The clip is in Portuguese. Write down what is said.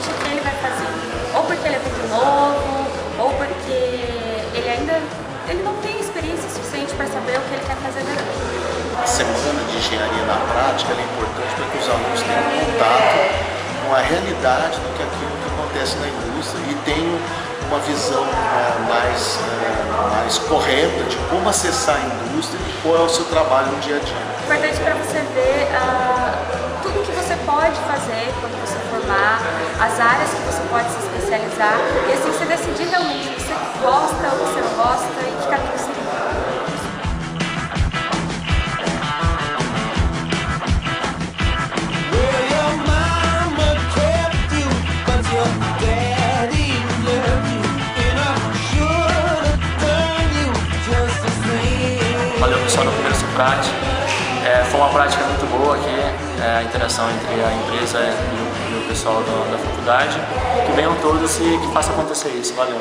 independente do que ele vai fazer. Ou porque ele é muito novo, ou porque ele não tem experiência suficiente para saber o que ele quer fazer daqui. A semana de engenharia na prática é importante para que os alunos tenham contato com a realidade do que aquilo que acontece na indústria e tenham uma visão mais correta de como acessar a indústria e qual é o seu trabalho no dia a dia. É importante para você ver tudo que você pode fazer quando você formar, as áreas que você pode se especializar e assim você decidir realmente se você gosta ou você não gosta e que caminho seguir. Valeu, pessoal do Primeiro Suprat. Foi uma prática muito boa aqui, a interação entre a empresa e o pessoal da faculdade. Que venham todos e que faça acontecer isso. Valeu.